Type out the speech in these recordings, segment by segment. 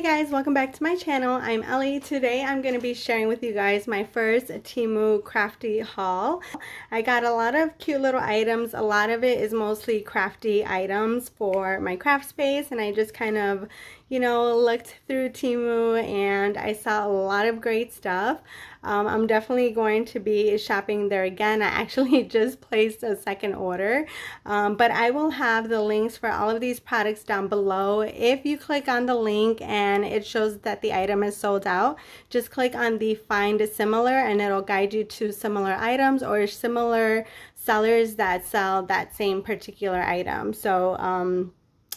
guys, welcome back to my channel. I'm Ellie. Today I'm going to be sharing with you guys my first Temu crafty haul. I got a lot of cute little items. A lot of it is mostly crafty items for my craft space, and I just kind of, looked through Temu and I saw a lot of great stuff. I'm definitely going to be shopping there again. I actually just placed a second order, but I will have the links for all of these products down below. If you click on the link and it shows that the item is sold out, just click on the find similar and it'll guide you to similar items or similar sellers that sell that same particular item. So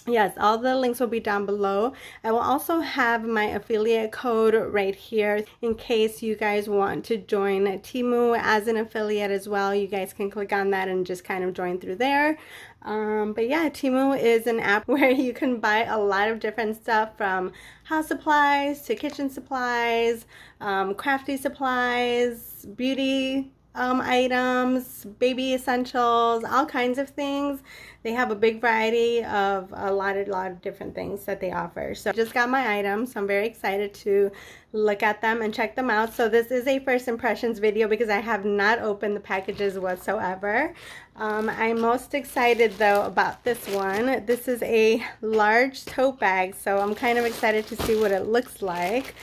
yes, all the links will be down below. I will also have my affiliate code right here in case you guys want to join Temu as an affiliate as well. You guys can click on that and just kind of join through there. But yeah, Temu is an app where you can buy a lot of different stuff, from house supplies to kitchen supplies, crafty supplies, beauty items, baby essentials, all kinds of things. They have a big variety of a lot of different things that they offer. So I just got my items, so I'm very excited to look at them and check them out. So this is a first impressions video because I have not opened the packages whatsoever. I'm most excited though about this one. This is a large tote bag, so I'm kind of excited to see what it looks like.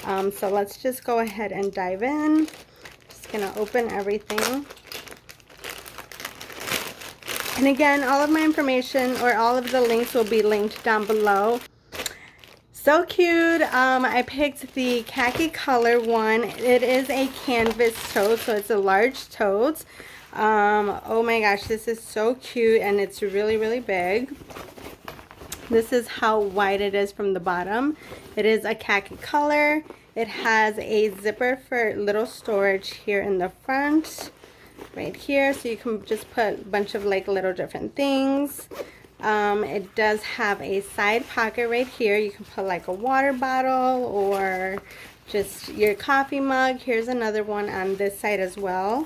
So let's just go ahead and dive in. Gonna open everything, and again, all of my information or all of the links will be linked down below. So cute. I picked the khaki color one. It is a canvas tote, so it's a large tote. Oh my gosh, this is so cute, and it's really big. This is how wide it is from the bottom. It is a khaki color. It has a zipper for little storage here in the front, right here, so you can just put a bunch of like little different things. It does have a side pocket right here. You can put like a water bottle or just your coffee mug. Here's another one on this side as well.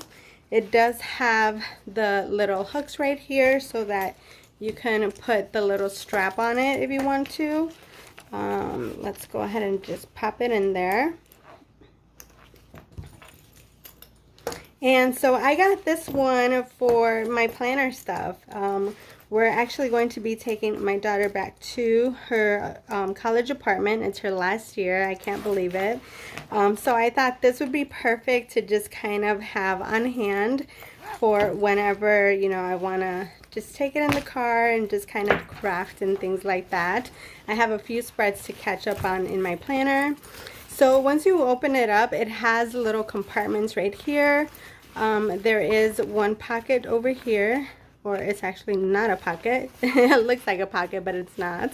It does have the little hooks right here so that you can put the little strap on it if you want to. Let's go ahead and just pop it in there. And so I got this one for my planner stuff. We're actually going to be taking my daughter back to her college apartment. It's her last year. I can't believe it. So I thought this would be perfect to just kind of have on hand for whenever, I want to just take it in the car and just kind of craft and things like that. I have a few spreads to catch up on in my planner. So once you open it up, it has little compartments right here. There is one pocket over here, or it's actually not a pocket. It looks like a pocket, but it's not.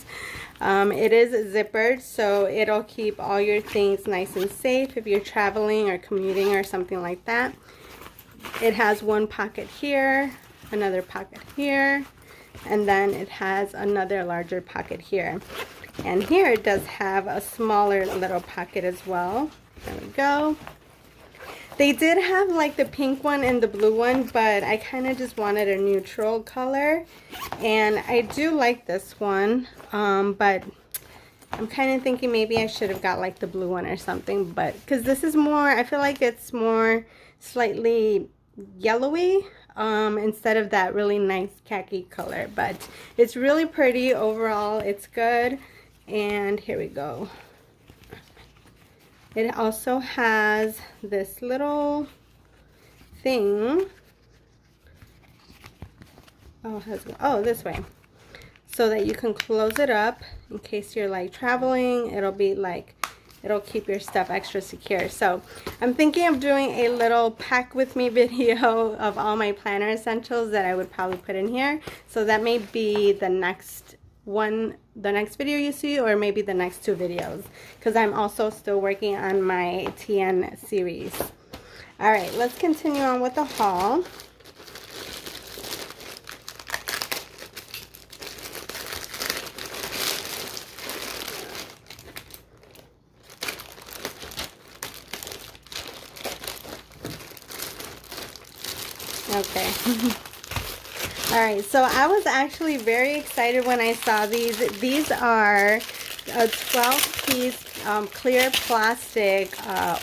It is zippered, so it'll keep all your things nice and safe if you're traveling or commuting or something like that. It has one pocket here, another pocket here, and then it has another larger pocket here. And here it does have a smaller little pocket as well. There we go. They did have like the pink one and the blue one, but I kind of just wanted a neutral color, and I do like this one, but I'm kind of thinking maybe I should have got like the blue one or something, but because this is more, I feel like it's more slightly yellowy instead of that really nice khaki color. But it's really pretty overall. It's good. And here we go. It also has this little thing. Oh, this way, so that you can close it up in case you're like traveling. It'll keep your stuff extra secure. So I'm thinking of doing a little pack with me video of all my planner essentials that I would probably put in here. So that may be the next video you see, or maybe the next two videos, because I'm also still working on my TN series. All right, let's continue on with the haul. Okay. Alright, so I was actually very excited when I saw these. These are 12 piece clear plastic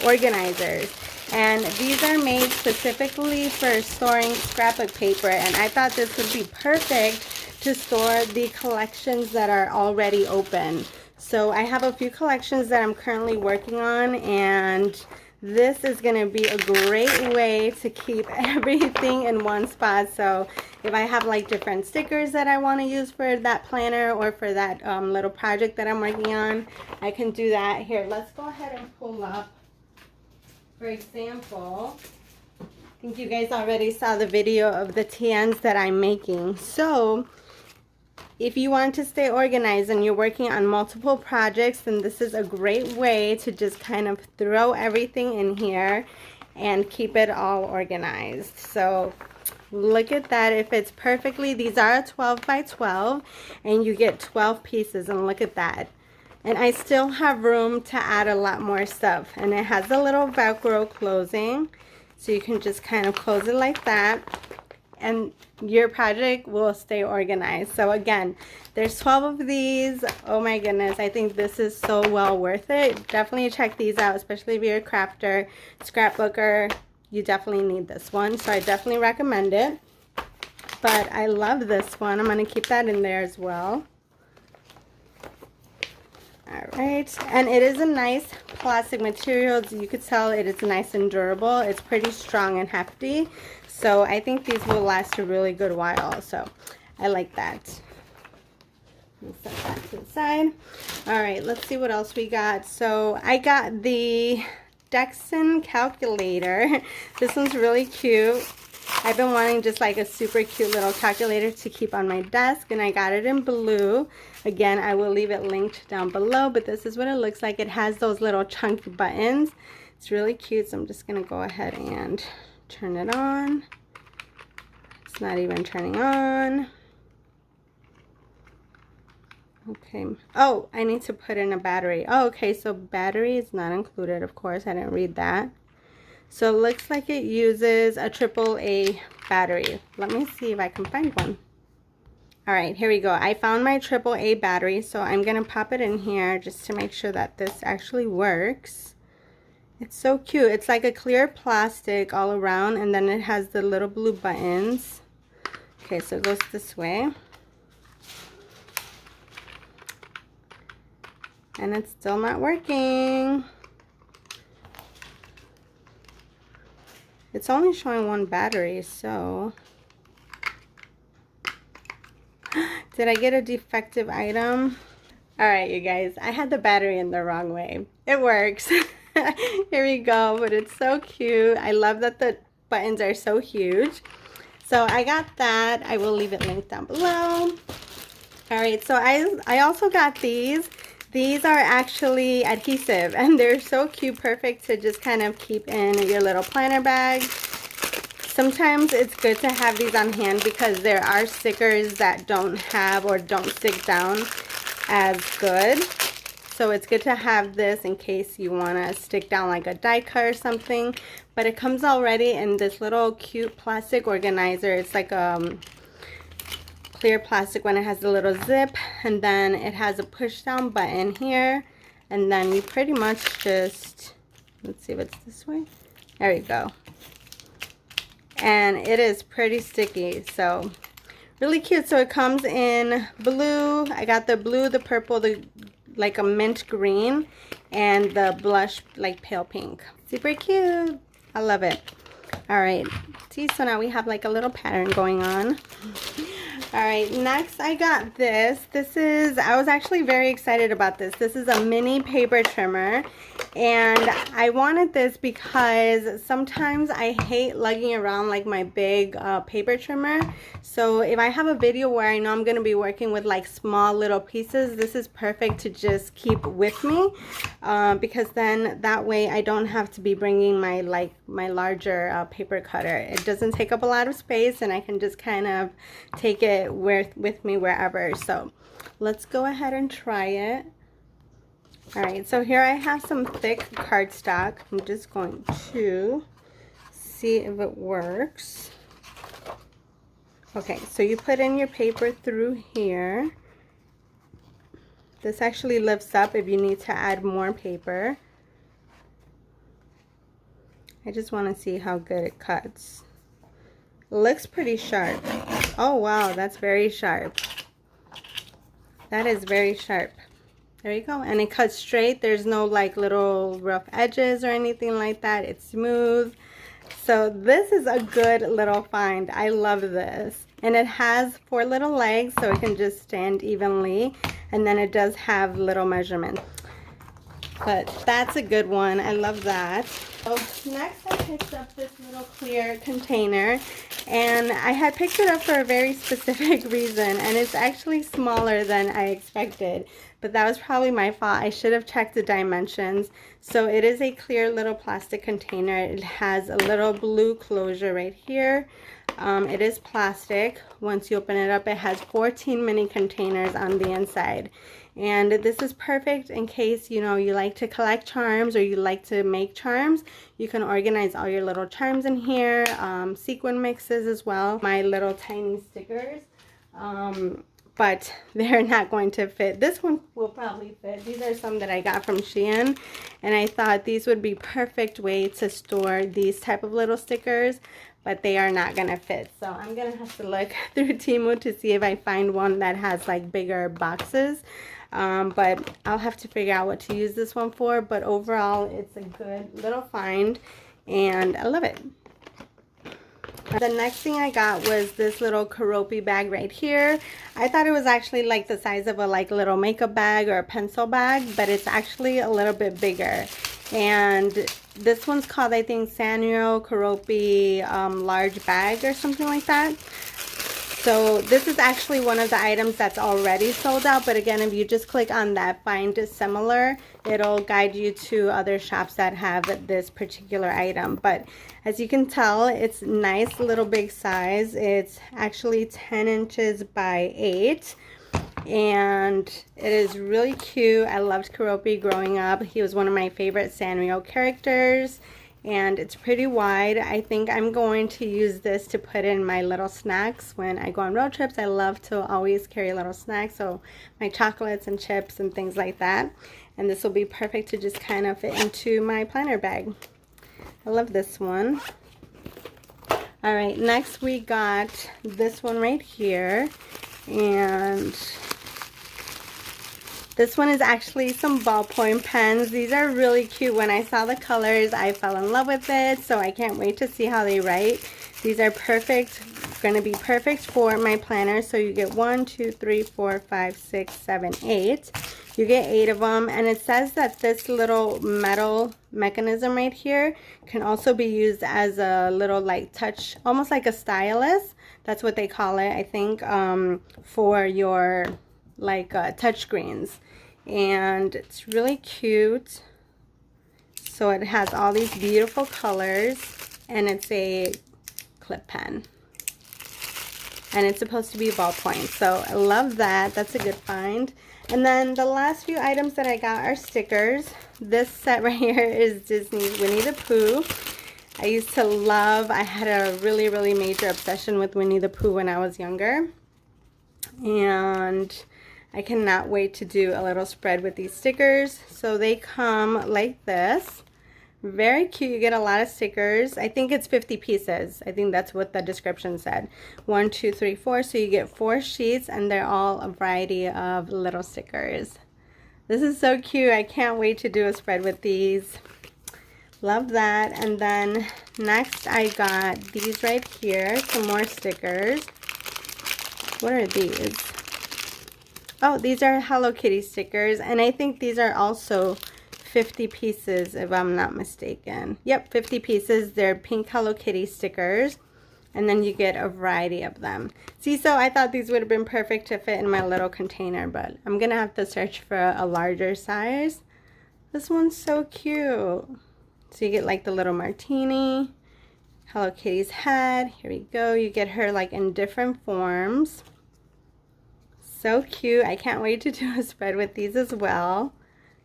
organizers. And these are made specifically for storing scrapbook paper, and I thought this would be perfect to store the collections that are already open. So I have a few collections that I'm currently working on, and this is going to be a great way to keep everything in one spot. So if I have like different stickers that I want to use for that planner or for that little project that I'm working on, I can do that. Here, let's go ahead and pull up. For example, I think you guys already saw the video of the TNs that I'm making. So if you want to stay organized and you're working on multiple projects, then this is a great way to just kind of throw everything in here and keep it all organized. So look at that. It fits perfectly. These are a 12 by 12 and you get 12 pieces, and look at that. And I still have room to add a lot more stuff. And it has a little Velcro closing, so you can just kind of close it like that, and your project will stay organized. So again, there's 12 of these. Oh my goodness, I think this is so well worth it. Definitely check these out, especially if you're a crafter, scrapbooker. You definitely need this one, so I definitely recommend it. But I love this one. I'm going to keep that in there as well. Alright, and it is a nice plastic material. As you could tell, it is nice and durable. It's pretty strong and hefty, so I think these will last a really good while. So I like that. Let me set that to the side. Alright, let's see what else we got. So I got the Dexon calculator. This one's really cute. I've been wanting just like a super cute little calculator to keep on my desk, and I got it in blue. Again, I will leave it linked down below, but this is what it looks like. It has those little chunky buttons. It's really cute, so I'm just going to go ahead and turn it on. It's not even turning on. Okay. Oh, I need to put in a battery. Oh, okay, so battery is not included, of course. I didn't read that. So it looks like it uses a AAA battery. Let me see if I can find one. Alright, here we go. I found my AAA battery, so I'm going to pop it in here just to make sure that this actually works. It's so cute. It's like a clear plastic all around, and then it has the little blue buttons. Okay, so it goes this way. And it's still not working. It's only showing one battery, so... Did I get a defective item? Alright, you guys, I had the battery in the wrong way. It works. Here we go, but it's so cute. I love that the buttons are so huge. So I got that. I will leave it linked down below. Alright, so I also got these. These are actually adhesive, and they're so cute, perfect to just kind of keep in your little planner bag. Sometimes it's good to have these on hand because there are stickers that don't have or don't stick down as good. So it's good to have this in case you want to stick down like a die cut or something. But it comes already in this little cute plastic organizer. It's like a clear plastic when it has a little zip, and then it has a push down button here, and then you pretty much just, let's see if it's this way. There you go. And it is pretty sticky, so really cute. So it comes in blue. I got the blue, the purple, the like a mint green, and the blush like pale pink. Super cute. I love it. All right, see, so now we have like a little pattern going on. All right, next I got this. This is, I was actually very excited about this. This is a mini paper trimmer, and I wanted this because sometimes I hate lugging around like my big paper trimmer. So if I have a video where I know I'm going to be working with like small little pieces, this is perfect to just keep with me, because then that way I don't have to be bringing my larger paper cutter. It doesn't take up a lot of space, and I can just kind of take it with me wherever. So let's go ahead and try it. Alright, so here I have some thick cardstock. I'm just going to see if it works. Okay, so you put in your paper through here, This actually lifts up if you need to add more paper. I just want to see how good it cuts. It looks pretty sharp. Oh wow, that's very sharp. That is very sharp. There you go. And it cuts straight. There's no like little rough edges or anything like that. It's smooth. So this is a good little find. I love this. And it has 4 little legs, so it can just stand evenly. And then it does have little measurements. But that's a good one. I love that. So next I picked up this little clear container. And I had picked it up for a very specific reason. And it's actually smaller than I expected. But that was probably my fault. I should have checked the dimensions. So it is a clear little plastic container. It has a little blue closure right here. It is plastic. Once you open it up, it has 14 mini containers on the inside. And this is perfect in case, you know, you like to collect charms or you like to make charms. You can organize all your little charms in here. Sequin mixes as well. My little tiny stickers. But they're not going to fit. This one will probably fit. These are some that I got from Shein, and I thought these would be perfect way to store these type of little stickers, but they are not gonna fit. So I'm gonna have to look through Temu to see if I find one that has like bigger boxes. But I'll have to figure out what to use this one for. But overall, it's a good little find, and I love it. The next thing I got was this little Keoroppi bag right here. I thought it was actually like the size of a like little makeup bag or a pencil bag, but it's actually a little bit bigger. And this one's called, I think, Sanrio Keoroppi large bag or something like that. So this is actually one of the items that's already sold out, but again, if you just click on that find similar, it'll guide you to other shops that have this particular item. But as you can tell, it's nice little big size. It's actually 10 inches by 8. And it is really cute. I loved Keoroppi growing up. He was one of my favorite Sanrio characters. And it's pretty wide. I think I'm going to use this to put in my little snacks when I go on road trips. I love to always carry little snacks, so my chocolates and chips and things like that. And this will be perfect to just kind of fit into my planner bag. I love this one. All right, next we got this one right here. And this one is actually some ballpoint pens. These are really cute. When I saw the colors, I fell in love with it. So I can't wait to see how they write. These are perfect, going to be perfect for my planner. So you get 1, 2, 3, 4, 5, 6, 7, 8. You get 8 of them. And it says that this little metal mechanism right here can also be used as a little like touch, almost like a stylus. That's what they call it, I think, for your like touch screens. And it's really cute. So it has all these beautiful colors, and it's a clip pen, and it's supposed to be ballpoint. So I love that. That's a good find. And then the last few items that I got are stickers. This set right here is Disney's Winnie the Pooh. I used to love, I had a really, really major obsession with Winnie the Pooh when I was younger. And I cannot wait to do a little spread with these stickers. So they come like this. Very cute. You get a lot of stickers. I think it's 50 pieces. I think that's what the description said. 1, 2, 3, 4. So you get 4 sheets, and they're all a variety of little stickers. This is so cute. I can't wait to do a spread with these. Love that. And then next I got these right here. Some more stickers. What are these? Oh, these are Hello Kitty stickers, and I think these are also 50 pieces if I'm not mistaken. Yep, 50 pieces. They're pink Hello Kitty stickers, and then you get a variety of them. See, so I thought these would have been perfect to fit in my little container, but I'm gonna have to search for a larger size. This one's so cute. So you get like the little martini, Hello Kitty's head. Here we go. You get her like in different forms. So cute. I can't wait to do a spread with these as well.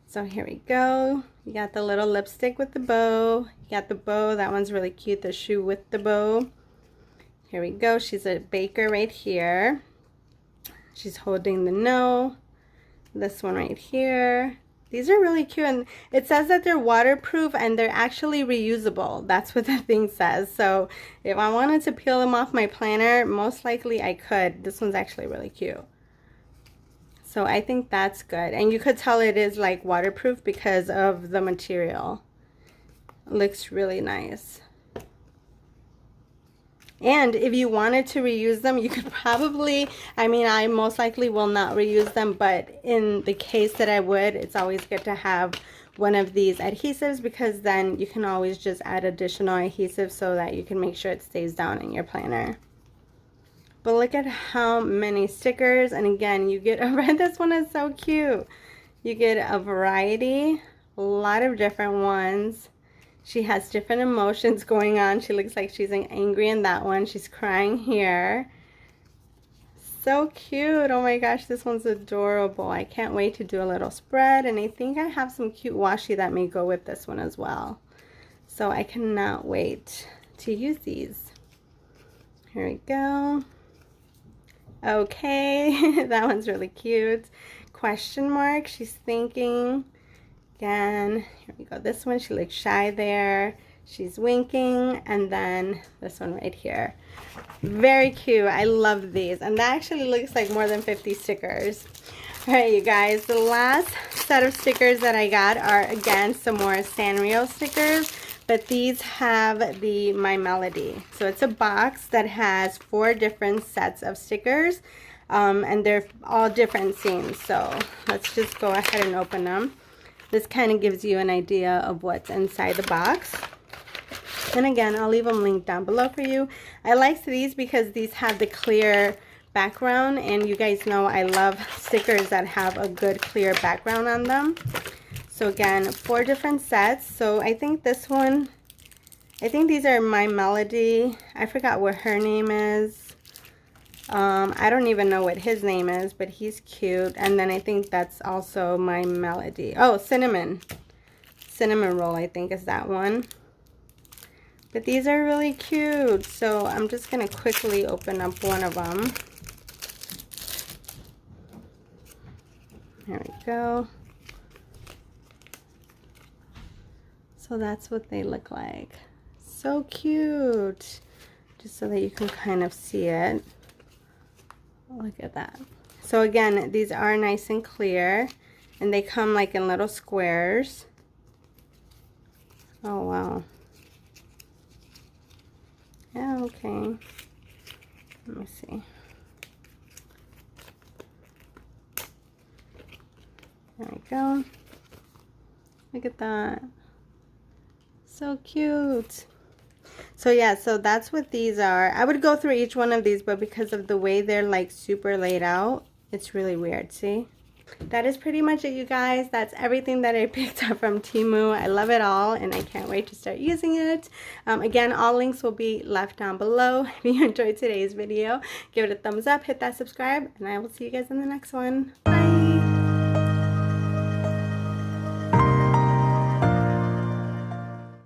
So here we go. You got the little lipstick with the bow. You got the bow. That one's really cute. The shoe with the bow. Here we go. She's a baker right here. She's holding the no. This one right here. These are really cute, and it says that they're waterproof and they're actually reusable. That's what the thing says. So if I wanted to peel them off my planner, most likely I could. This one's actually really cute. So I think that's good. And you could tell it is like waterproof because of the material. It looks really nice. And if you wanted to reuse them, you could probably, I mean, I most likely will not reuse them, but in the case that I would, it's always good to have one of these adhesives, because then you can always just add additional adhesive so that you can make sure it stays down in your planner. But look at how many stickers, and again, you get this one is so cute. You get a variety, a lot of different ones. She has different emotions going on. She looks like she's angry in that one. She's crying here. So cute. Oh my gosh, this one's adorable. I can't wait to do a little spread. And I think I have some cute washi that may go with this one as well. So I cannot wait to use these. Here we go. Okay, that one's really cute. Question mark. She's thinking. Again, here we go. This one, she looks shy there. She's winking. And then this one right here. Very cute. I love these. And that actually looks like more than 50 stickers. All right, you guys. The last set of stickers that I got are, again, some more Sanrio stickers. But these have the My Melody. So it's a box that has 4 different sets of stickers. And they're all different themes. So let's just go ahead and open them. This kind of gives you an idea of what's inside the box. And again, I'll leave them linked down below for you. I like these because these have the clear background. And you guys know I love stickers that have a good clear background on them. So again, 4 different sets. So I think this one, I think these are My Melody. I forgot what her name is. I don't even know what his name is, but he's cute. And then I think that's also My Melody. Oh, Cinnamon. Cinnamon Roll, I think, is that one. But these are really cute. So I'm just going to quickly open up one of them. There we go. So that's what they look like. So cute. Just so that you can kind of see it. Look at that. So again, these are nice and clear, and they come like in little squares. Oh wow. Yeah, okay. Let me see. There we go. Look at that. So cute. So yeah, so that's what these are. I would go through each one of these, but because of the way they're like super laid out, it's really weird, see? That is pretty much it, you guys. That's everything that I picked up from Temu. I love it all, and I can't wait to start using it. Again, all links will be left down below. If you enjoyed today's video, give it a thumbs up, hit that subscribe, and I will see you guys in the next one. Bye!